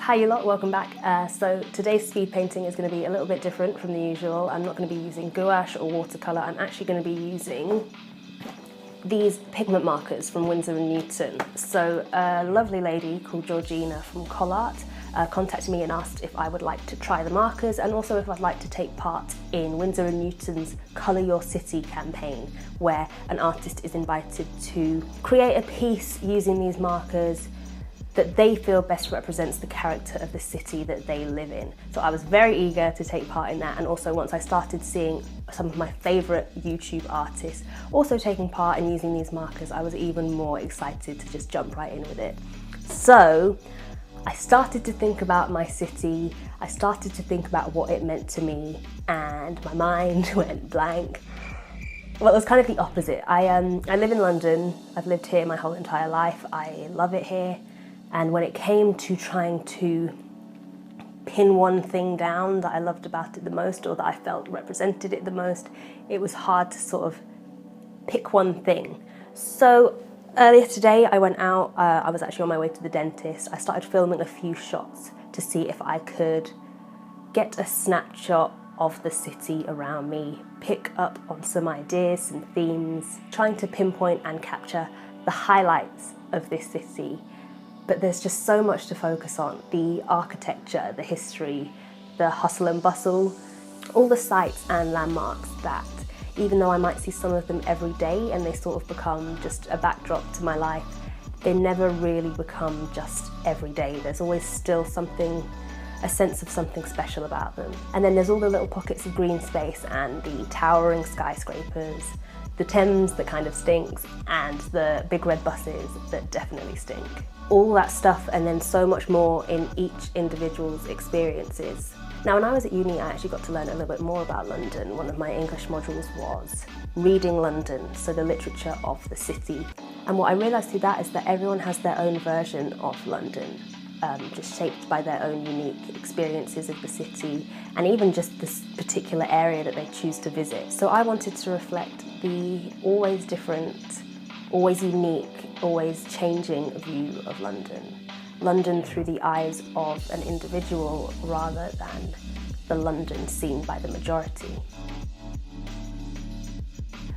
Hi you lot, welcome back. So today's speed painting is going to be a little bit different from the usual. I'm not going to be using gouache or watercolour, I'm actually going to be using these pigment markers from Winsor and Newton. So a lovely lady called Georgina from Collart contacted me and asked if I would like to try the markers and also if I'd like to take part in Winsor and Newton's Colour Your City campaign, where an artist is invited to create a piece using these markers that they feel best represents the character of the city that they live in. So I was very eager to take part in that, and also once I started seeing some of my favourite YouTube artists also taking part in using these markers, I was even more excited to just jump right in with it. So I started to think about my city, I started to think about what it meant to me, and my mind went blank. Well, it was kind of the opposite. I live in London, I've lived here my whole entire life, I love it here. And when it came to trying to pin one thing down that I loved about it the most or that I felt represented it the most, it was hard to sort of pick one thing. So earlier today I went out, I was actually on my way to the dentist. I started filming a few shots to see if I could get a snapshot of the city around me, pick up on some ideas and themes, trying to pinpoint and capture the highlights of this city. But there's just so much to focus on. The architecture, the history, the hustle and bustle, all the sites and landmarks that, even though I might see some of them every day and they sort of become just a backdrop to my life, they never really become just every day. There's always still something, a sense of something special about them. And then there's all the little pockets of green space and the towering skyscrapers, the Thames that kind of stinks, and the big red buses that definitely stink. All that stuff and then so much more in each individual's experiences. Now, when I was at uni, I actually got to learn a little bit more about London. One of my English modules was reading London, so the literature of the city. And what I realised through that is that everyone has their own version of London, just shaped by their own unique experiences of the city and even just this particular area that they choose to visit. So I wanted to reflect the always different, always unique, always changing view of London. London through the eyes of an individual rather than the London seen by the majority.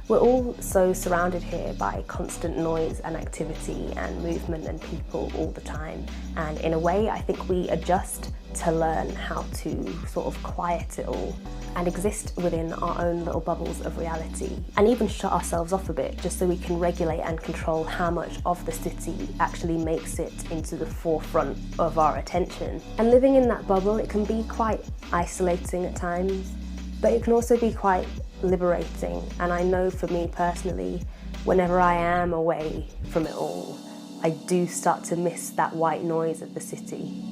We're all so surrounded here by constant noise and activity and movement and people all the time. And in a way, I think we adjust to learn how to sort of quiet it all and exist within our own little bubbles of reality, and even shut ourselves off a bit just so we can regulate and control how much of the city actually makes it into the forefront of our attention. And living in that bubble, it can be quite isolating at times, but it can also be quite liberating. And I know for me personally, whenever I am away from it all, I do start to miss that white noise of the city.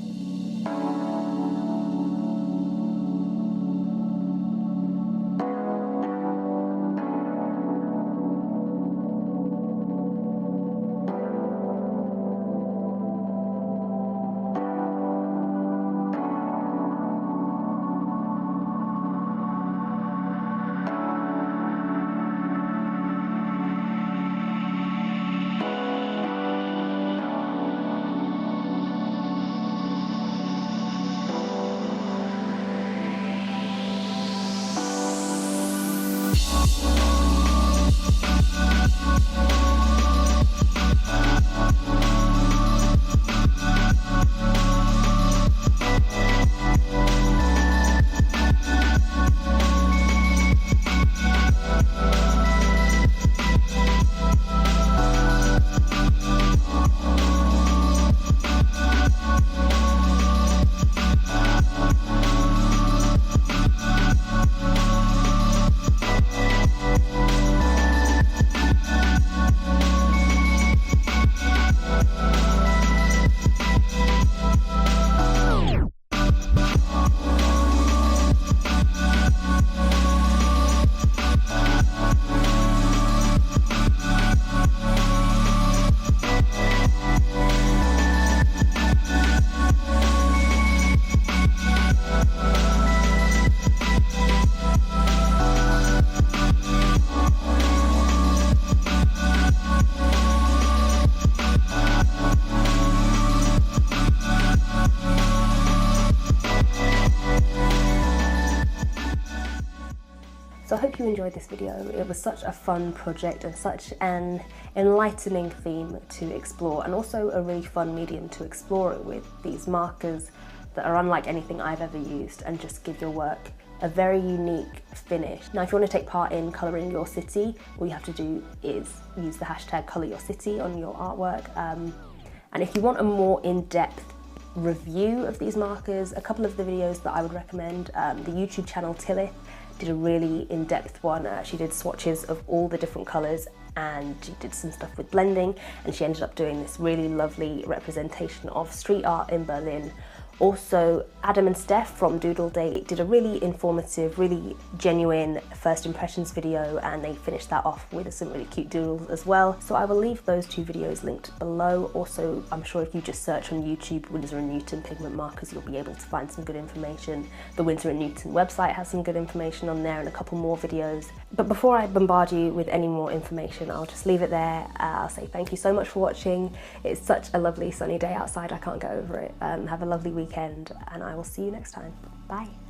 hope you enjoyed this video. It was such a fun project and such an enlightening theme to explore, and also a really fun medium to explore it with, these markers that are unlike anything I've ever used and just give your work a very unique finish. Now, if you want to take part in colouring your city, all you have to do is use the hashtag colouryourcity on your artwork. And if you want a more in-depth review of these markers, a couple of the videos that I would recommend, the YouTube channel Tillith did a really in-depth one. She did swatches of all the different colours, and she did some stuff with blending, and she ended up doing this really lovely representation of street art in Berlin. Also, Adam and Steph from Doodle Day did a really informative, really genuine first impressions video, and they finished that off with some really cute doodles as well. So I will leave those two videos linked below. Also, I'm sure if you just search on YouTube Winsor and Newton pigment markers, you'll be able to find some good information. The Winsor and Newton website has some good information on there and a couple more videos. But before I bombard you with any more information, I'll just leave it there. I'll say thank you so much for watching. It's such a lovely sunny day outside, I can't get over it. Have a lovely weekend, and I will see you next time. Bye.